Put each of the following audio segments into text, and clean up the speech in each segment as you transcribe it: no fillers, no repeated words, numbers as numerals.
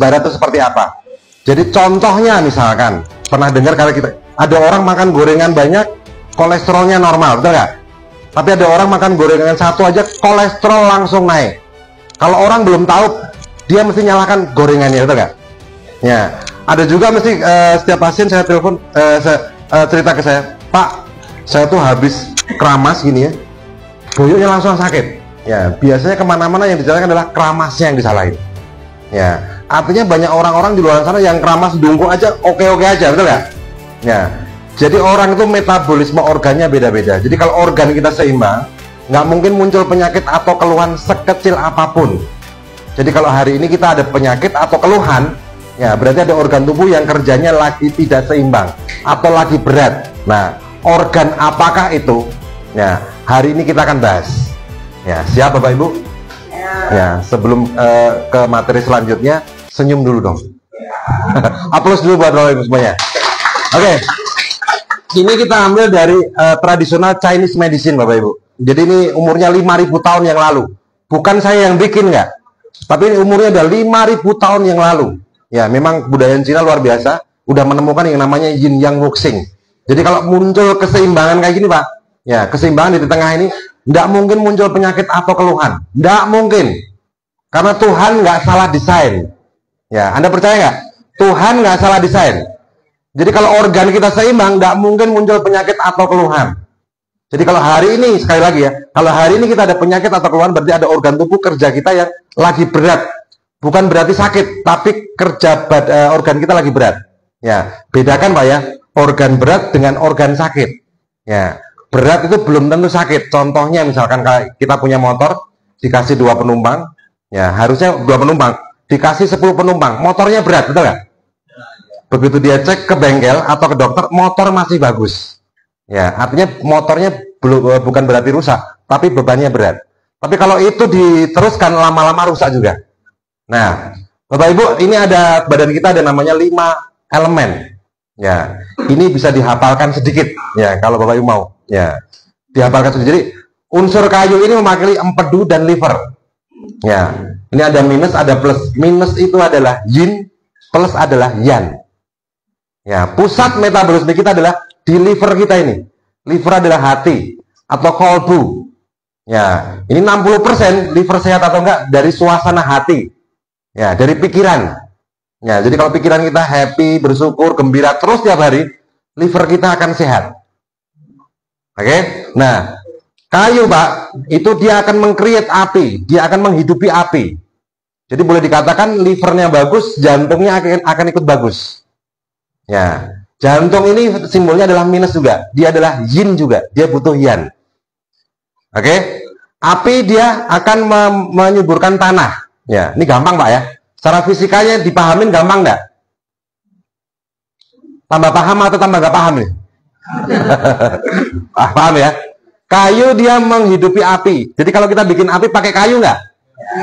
barat itu seperti apa. Jadi contohnya misalkan pernah dengar kalau kita ada orang makan gorengan banyak, kolesterolnya normal, betul nggak? Tapi ada orang makan gorengan satu aja, kolesterol langsung naik. Kalau orang belum tahu, dia mesti nyalakan gorengannya, betul nggak? Ya, ada juga mesti setiap pasien saya telepon, cerita ke saya, Pak, saya tuh habis keramas gini ya, boyoknya langsung sakit. Ya, biasanya kemana-mana yang disalahkan adalah keramasnya yang disalahin. Ya, artinya banyak orang-orang di luar sana yang keramas dungkung aja, oke-oke aja, betul nggak? Ya, jadi orang itu metabolisme organnya beda-beda. Jadi kalau organ kita seimbang, nggak mungkin muncul penyakit atau keluhan sekecil apapun. Jadi kalau hari ini kita ada penyakit atau keluhan, ya berarti ada organ tubuh yang kerjanya lagi tidak seimbang atau lagi berat. Nah, organ apakah itu? Ya, hari ini kita akan bahas. Ya, siap Bapak Ibu? Ya, sebelum ke materi selanjutnya, senyum dulu dong. Aplaus dulu buat Bapak Ibu semuanya. Oke. Ini kita ambil dari tradisional Chinese medicine Bapak Ibu. Jadi ini umurnya 5.000 tahun yang lalu. Bukan saya yang bikin nggak, tapi ini umurnya udah 5.000 tahun yang lalu. Ya, memang budaya Cina luar biasa, udah menemukan yang namanya yin yang wuxing. Jadi kalau muncul keseimbangan kayak gini Pak, ya keseimbangan di tengah ini, nggak mungkin muncul penyakit atau keluhan, nggak mungkin, karena Tuhan nggak salah desain. Ya, Anda percaya nggak? Tuhan nggak salah desain. Jadi kalau organ kita seimbang, nggak mungkin muncul penyakit atau keluhan. Jadi kalau hari ini, sekali lagi ya, kalau hari ini kita ada penyakit atau keluhan, berarti ada organ tubuh kerja kita yang lagi berat. Bukan berarti sakit, tapi kerja organ kita lagi berat. Ya, bedakan Pak ya, organ berat dengan organ sakit. Ya, berat itu belum tentu sakit. Contohnya misalkan kita punya motor, dikasih 2 penumpang, ya harusnya 2 penumpang, dikasih 10 penumpang, motornya berat, betul nggak? Begitu dia cek ke bengkel atau ke dokter, motor masih bagus. Ya, artinya motornya bukan berarti rusak, tapi bebannya berat. Tapi kalau itu diteruskan lama-lama rusak juga. Nah, Bapak Ibu, ini ada badan kita ada namanya 5 elemen. Ya, ini bisa dihafalkan sedikit. Ya, kalau Bapak Ibu mau. Ya, dihafalkan sedikit. Jadi unsur kayu ini mewakili empedu dan liver. Ya, ini ada minus, ada plus. Minus itu adalah yin, plus adalah yang. Ya, pusat metabolisme kita adalah di liver kita ini. Liver adalah hati atau kolbu. Ya, ini 60% liver sehat atau enggak dari suasana hati. Ya, dari pikiran. Ya, jadi kalau pikiran kita happy, bersyukur, gembira terus tiap hari, liver kita akan sehat. Oke? Nah, kayu Pak, itu dia akan meng-create api, dia akan menghidupi api. Jadi boleh dikatakan livernya bagus, jantungnya akan ikut bagus. Ya, jantung ini simbolnya adalah minus juga. Dia adalah yin juga. Dia butuh yang. Oke? Api dia akan menyuburkan tanah. Ya, ini gampang Pak ya. Secara fisikanya dipahamin gampang nggak? Tambah paham atau tambah nggak paham nih? Paham ya? Kayu dia menghidupi api. Jadi kalau kita bikin api pakai kayu nggak?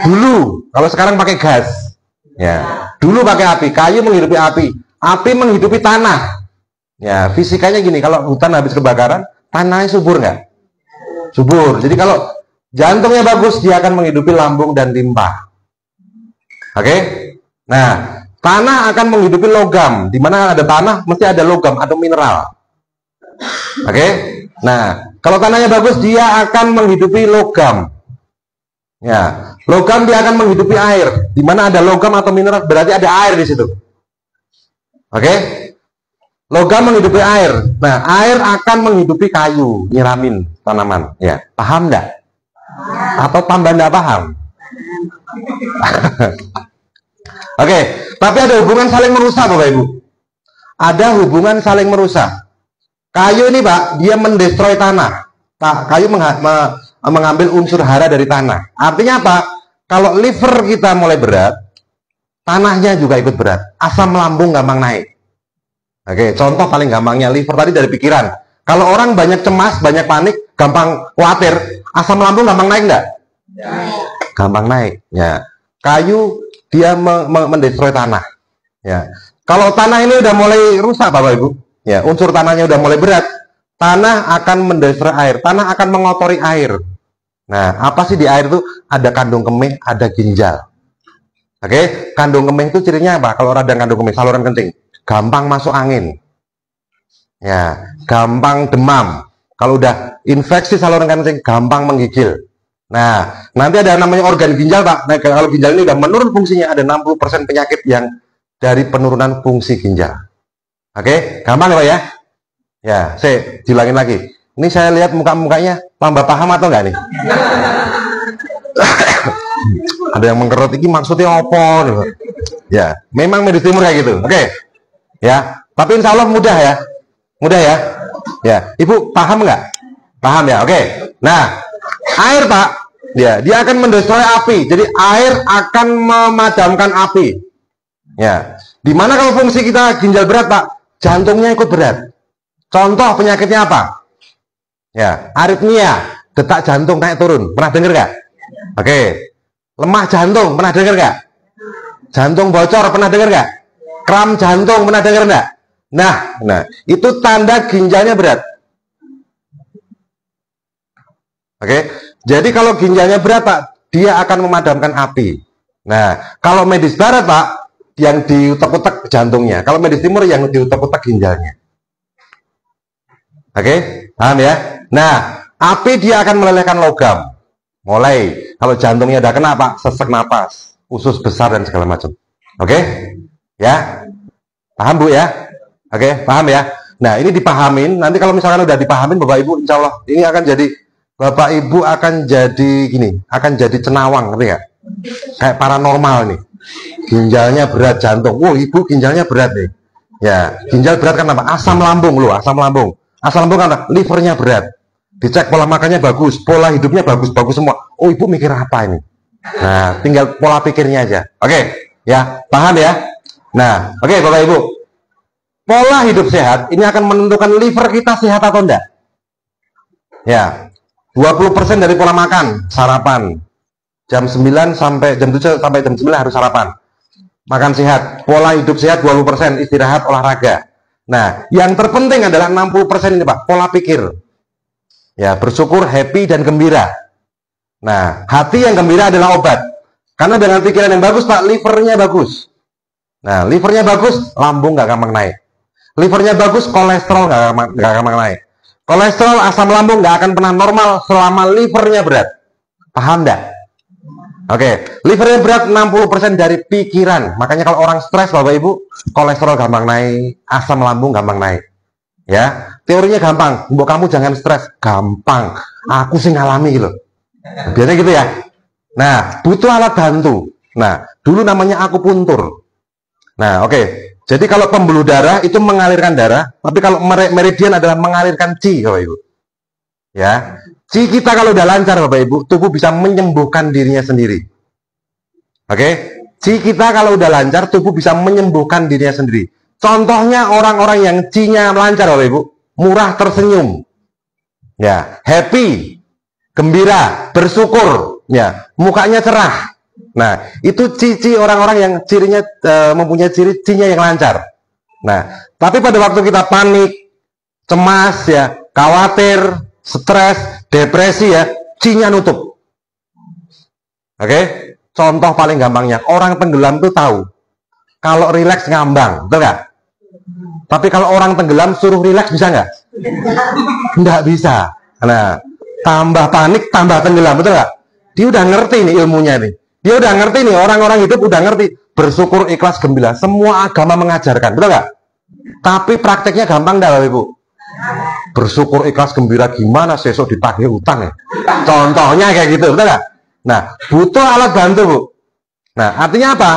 Dulu. Kalau sekarang pakai gas. Ya, dulu pakai api. Kayu menghidupi api. Api menghidupi tanah. Ya, fisikanya gini, kalau hutan habis kebakaran, tanahnya subur nggak? Subur. Jadi kalau jantungnya bagus, dia akan menghidupi lambung dan limpa. Oke? Nah, tanah akan menghidupi logam. Di mana ada tanah, mesti ada logam atau mineral. Oke? Nah, kalau tanahnya bagus, dia akan menghidupi logam. Ya, logam dia akan menghidupi air. Di mana ada logam atau mineral, berarti ada air di situ. Oke? Logam menghidupi air. Nah, air akan menghidupi kayu, nyiramin tanaman. Ya, paham enggak? Atau tambah enggak paham? Oke, tapi ada hubungan saling merusak Bapak Ibu. Ada hubungan saling merusak. Kayu ini Pak, dia mendestroy tanah. Kayu mengambil unsur hara dari tanah. Artinya apa? Kalau liver kita mulai berat, tanahnya juga ikut berat. Asam lambung gampang naik. Oke, contoh paling gampangnya liver tadi dari pikiran. Kalau orang banyak cemas, banyak panik, gampang khawatir, asam lambung gampang naik enggak? Ya. Gampang naik. Ya. Kayu dia mendestroy tanah. Ya. Kalau tanah ini udah mulai rusak Bapak Ibu, ya, unsur tanahnya udah mulai berat, tanah akan mendestroy air, tanah akan mengotori air. Nah, apa sih di air itu? Ada kandung kemih, ada ginjal. Oke, kandung kemih itu cirinya apa? Kalau radang kandung kemih, saluran kencing, gampang masuk angin. Ya, gampang demam. Kalau udah infeksi saluran kencing, gampang menggigil. Nah, nanti ada namanya organ ginjal, Pak. Nah, kalau ginjal ini udah menurun fungsinya, ada 60% penyakit yang dari penurunan fungsi ginjal. Oke, gampang ya, Pak ya? Ya, saya dilangin lagi. Ini saya lihat muka-mukanya, tambah paham atau enggak nih? Ada yang mengkerut, ini maksudnya apa? Ya, memang medis timur kayak gitu. Oke, ya. Tapi insya Allah mudah ya, mudah ya. Ya, Ibu paham nggak? Paham ya. Oke. Nah, air Pak, ya, dia akan mendestroy api. Jadi air akan memadamkan api. Ya, dimana kalau fungsi kita ginjal berat Pak, jantungnya ikut berat. Contoh penyakitnya apa? Ya, aritmia, detak jantung naik turun. Pernah dengar nggak? Oke. Lemah jantung, pernah dengar nggak? Jantung bocor, pernah dengar nggak? Kram jantung, pernah dengar nggak? Nah, itu tanda ginjalnya berat. Oke, jadi kalau ginjalnya berat, Pak, dia akan memadamkan api. Nah, kalau medis barat, Pak, yang diutek-utek jantungnya. Kalau medis timur, yang diutek-utek ginjalnya. Oke, paham ya? Nah, api dia akan melelehkan logam. Mulai, kalau jantungnya udah kena, Pak, sesek napas, usus besar dan segala macam. Oke, ya, paham Bu ya? Oke, paham ya? Nah, ini dipahamin. Nanti kalau misalkan udah dipahamin, Bapak Ibu, insya Allah ini akan jadi, Bapak Ibu akan jadi gini, akan jadi cenawang, ngerti nggak? Kayak paranormal nih. Ginjalnya berat jantung. Oh, Ibu ginjalnya berat nih. Ya, ginjal berat kan apa? Asam lambung loh, asam lambung. Asam lambung kan apa? Livernya berat. Dicek pola makannya bagus, pola hidupnya bagus-bagus semua. Oh, Ibu mikir apa ini? Nah, tinggal pola pikirnya aja. Oke, ya, paham ya? Nah, oke Bapak Ibu. Pola hidup sehat ini akan menentukan liver kita sehat atau enggak. Ya, 20% dari pola makan, sarapan. Jam 9 sampai jam 7 sampai jam 9 harus sarapan. Makan sehat, pola hidup sehat 20%, istirahat, olahraga. Nah, yang terpenting adalah 60% ini Pak, pola pikir. Ya, bersyukur, happy, dan gembira. Nah, hati yang gembira adalah obat. Karena dengan pikiran yang bagus, Pak, livernya bagus. Nah, livernya bagus, lambung nggak gampang naik. Livernya bagus, kolesterol nggak gampang naik. Kolesterol, asam lambung nggak akan pernah normal selama livernya berat. Paham nggak? Oke, livernya berat 60% dari pikiran. Makanya kalau orang stres, Bapak Ibu, kolesterol gampang naik, asam lambung gampang naik. Ya, teorinya gampang. Mbok kamu jangan stres, gampang. Aku sih ngalami gitu. Biasanya gitu ya. Nah, butuh alat bantu. Nah, dulu namanya akupuntur. Nah, oke. Jadi kalau pembuluh darah itu mengalirkan darah, tapi kalau meridian adalah mengalirkan qi, Bapak Ibu. Ya, qi kita kalau udah lancar, Bapak Ibu, tubuh bisa menyembuhkan dirinya sendiri. Oke, qi kita kalau udah lancar, tubuh bisa menyembuhkan dirinya sendiri. Contohnya orang-orang yang qi-nya lancar, Bapak Ibu, murah tersenyum, ya, happy, gembira, bersyukur, ya, mukanya cerah. Nah, itu ciri orang-orang yang cirinya mempunyai ciri qi-nya yang lancar. Nah, tapi pada waktu kita panik, cemas, ya, khawatir, stres, depresi, ya, qi-nya nutup. Oke, contoh paling gampangnya, orang tenggelam itu tahu kalau rileks ngambang, betul nggak? Tapi kalau orang tenggelam suruh rileks bisa nggak? Nggak bisa. Nah, tambah panik, tambah tenggelam, betul nggak? Dia udah ngerti nih ilmunya nih. Dia udah ngerti nih, orang-orang hidup udah ngerti. Bersyukur, ikhlas, gembira. Semua agama mengajarkan, betul nggak? Tapi prakteknya gampang nggak, Bapak Ibu? Bersyukur, ikhlas, gembira, gimana besok ditagih utang ya? Contohnya kayak gitu, betul nggak? Nah, butuh alat bantu, Bu. Nah, artinya apa?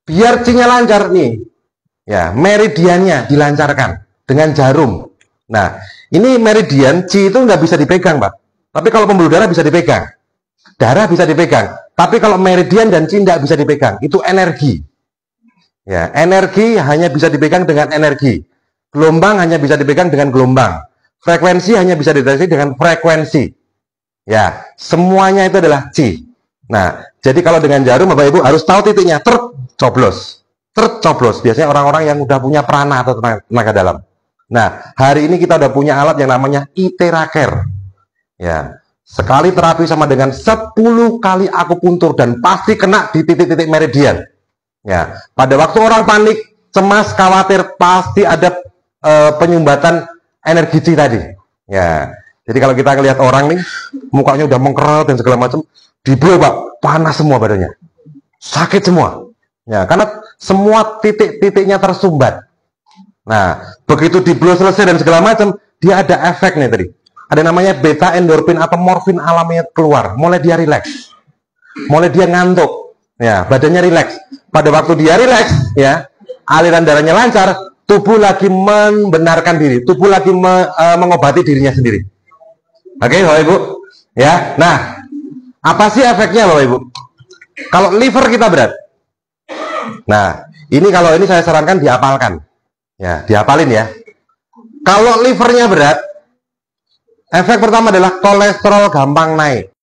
Biar qi-nya lancar nih. Ya, meridiannya dilancarkan dengan jarum. Nah, ini meridian qi itu nggak bisa dipegang, Pak. Tapi kalau pembuluh darah bisa dipegang. Darah bisa dipegang. Tapi kalau meridian dan qi nggak bisa dipegang. Itu energi. Ya, energi hanya bisa dipegang dengan energi. Gelombang hanya bisa dipegang dengan gelombang. Frekuensi hanya bisa dideteksi dengan frekuensi. Ya, semuanya itu adalah qi. Nah, jadi kalau dengan jarum, Bapak Ibu harus tahu titiknya. Tercoblos. Tercoblos. Biasanya orang-orang yang udah punya prana atau tenaga dalam. Nah, hari ini kita udah punya alat yang namanya iTheraCare. Ya, sekali terapi sama dengan 10 kali akupuntur dan pasti kena di titik-titik meridian. Ya, pada waktu orang panik, cemas, khawatir, pasti ada penyumbatan energi chi tadi. Ya, jadi kalau kita lihat orang nih, mukanya udah mengkerut dan segala macam, di blow Pak, panas semua badannya, sakit semua. Ya, karena semua titik-titiknya tersumbat. Nah, begitu di blow selesai dan segala macam, dia ada efek nih tadi. Ada namanya beta endorfin atau morfin alamiah keluar. Mulai dia rileks, mulai dia ngantuk. Ya, badannya rileks. Pada waktu dia rileks, ya, aliran darahnya lancar, tubuh lagi membenarkan diri, tubuh lagi mengobati dirinya sendiri. Oke, Bapak Ibu. Ya, nah, apa sih efeknya, Bapak Ibu? Kalau liver kita berat. Nah, ini kalau ini saya sarankan dihafalkan. Ya, dihafalin ya. Kalau livernya berat, efek pertama adalah kolesterol gampang naik.